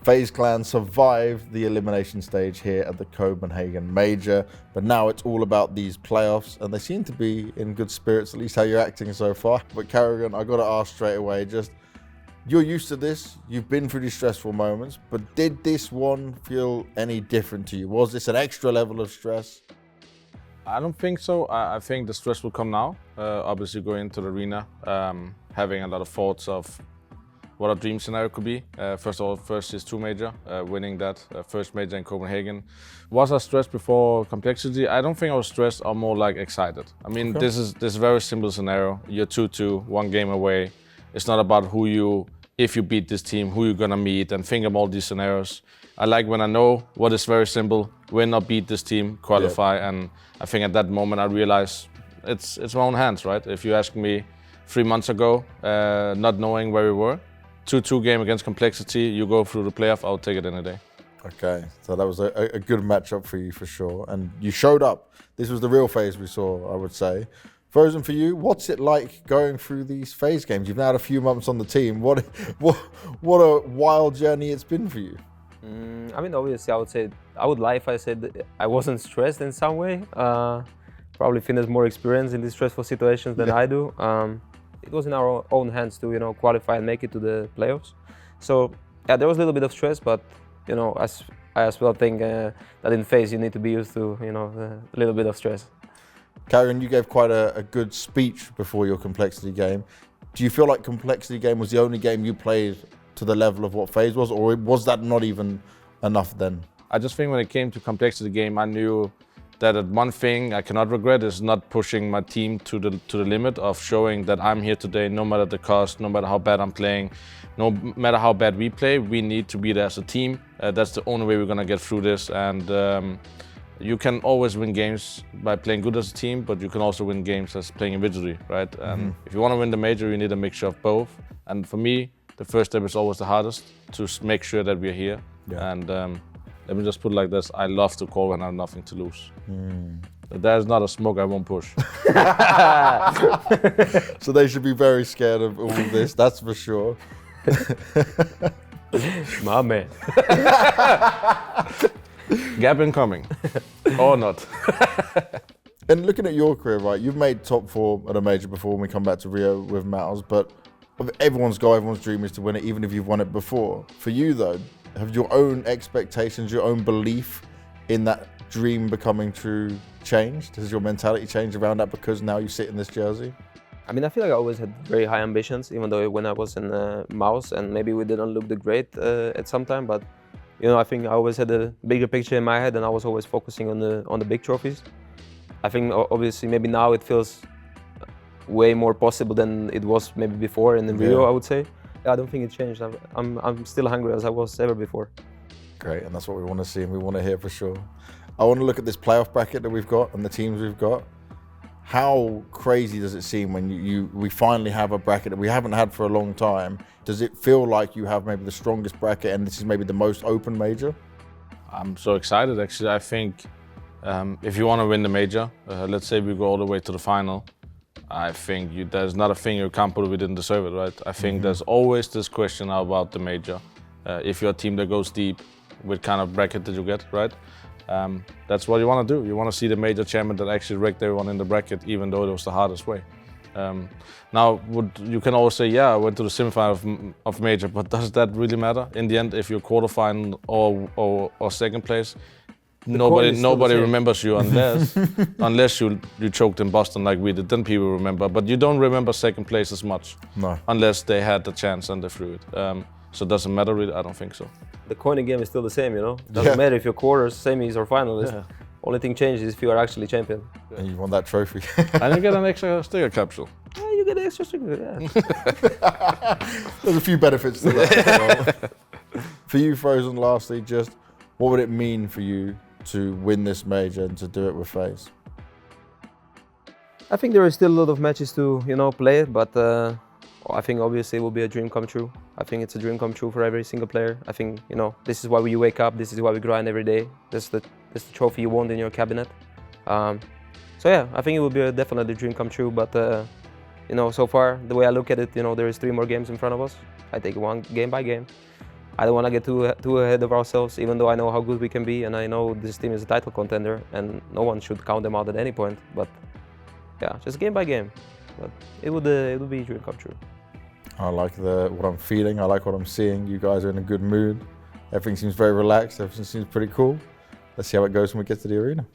FaZe Clan survived the elimination stage here at the Copenhagen Major, but now it's all about these playoffs, and they seem to be in good spirits, at least how you're acting so far. But karrigan, I got to ask straight away, just, you're used to this, you've been through these stressful moments, but did this one feel any different to you? Was this an extra level of stress? I don't think so. I think the stress will come now. Obviously going into the arena, having a lot of thoughts of what a dream scenario could be. First of all, first is 2 major, winning that first major in Copenhagen. Was I stressed before complexity? I don't think I was stressed, I'm more like excited. I mean, okay. This is a very simple scenario. You're 2-2, 1 game away. It's not about if you beat this team, who you're gonna meet, and think of all these scenarios. I like when I know what is very simple, win or beat this team, qualify, and I think at that moment I realized it's my own hands, right? If you ask me 3 months ago, not knowing where we were, 2-2 game against complexity, you go through the playoff, I'll take it any day. Okay, so that was a good matchup for you for sure, and you showed up. This was the real FaZe we saw, I would say. Frozen, for you, what's it like going through these FaZe games? You've now had a few months on the team. What a wild journey it's been for you. I mean, obviously, I would say I would lie if I said that I wasn't stressed in some way. Probably Finn has more experience in these stressful situations than I do. It was in our own hands to, qualify and make it to the playoffs. So yeah, there was a little bit of stress, but I as well think that in FaZe you need to be used to, a little bit of stress. karrigan, you gave quite a good speech before your complexity game. Do you feel like complexity game was the only game you played to the level of what FaZe was, or was that not even enough then? I just think when it came to complexity game, I knew that one thing I cannot regret is not pushing my team to the limit of showing that I'm here today, no matter the cost, no matter how bad I'm playing, no matter how bad we play, we need to be there as a team. That's the only way we're gonna get through this. And you can always win games by playing good as a team, but you can also win games as playing individually, right? And if you want to win the major, you need a mixture of both. And for me, the first step is always the hardest, to make sure that we're here. Yeah. And let me just put it like this, I love to call when I have nothing to lose. There's not a smoke I won't push. So they should be very scared of all of this, that's for sure. My man. Gap incoming. Or not. And looking at your career, right, you've made top 4 at a major before when we come back to Rio with Maus, but everyone's goal, everyone's dream is to win it, even if you've won it before. For you though, have your own expectations, your own belief in that dream becoming true changed? Has your mentality changed around that because now you sit in this jersey? I mean, I feel like I always had very high ambitions, even though when I was in Maus, and maybe we didn't look the great at some time, but I think I always had a bigger picture in my head, and I was always focusing on the big trophies. I think obviously maybe now it feels way more possible than it was maybe before in Rio, I would say. I don't think it changed. I'm still hungry as I was ever before. Great, and that's what we want to see and we want to hear for sure. I want to look at this playoff bracket that we've got and the teams we've got. How crazy does it seem when we finally have a bracket that we haven't had for a long time? Does it feel like you have maybe the strongest bracket and this is maybe the most open major? I'm so excited actually. I think if you want to win the major, let's say we go all the way to the final, I think there's not a thing you can't put we didn't deserve it, right? I think there's always this question about the major. If you're a team that goes deep, what kind of bracket did you get, right? That's what you want to do. You want to see the major champion that actually wrecked everyone in the bracket, even though it was the hardest way. Now, you can always say, yeah, I went to the semifinal of major, but does that really matter? In the end, if you're quarterfinal or second place, nobody remembers you unless you choked in Boston like we did, then people remember. But you don't remember second place as much, unless they had the chance and they threw it. So it doesn't matter really, I don't think so. The coin game is still the same, It doesn't matter if you're quarters, semis or finalist. Only thing changes is if you are actually champion. And you want that trophy. And you get an extra sticker capsule. Yeah, you get an extra sticker, yeah. There's a few benefits to that. For you, Frozen, lastly, just what would it mean for you to win this major and to do it with FaZe? I think there is still a lot of matches to, play, but I think obviously it will be a dream come true. I think it's a dream come true for every single player. I think, this is why we wake up, this is why we grind every day. This is the trophy you want in your cabinet. So yeah, I think it will be definitely a dream come true, but so far, the way I look at it, there is 3 more games in front of us. I take it one game by game. I don't want to get too ahead of ourselves, even though I know how good we can be, and I know this team is a title contender, and no one should count them out at any point. But yeah, just game by game. But it would be a dream come true. I like what I'm feeling. I like what I'm seeing. You guys are in a good mood. Everything seems very relaxed. Everything seems pretty cool. Let's see how it goes when we get to the arena.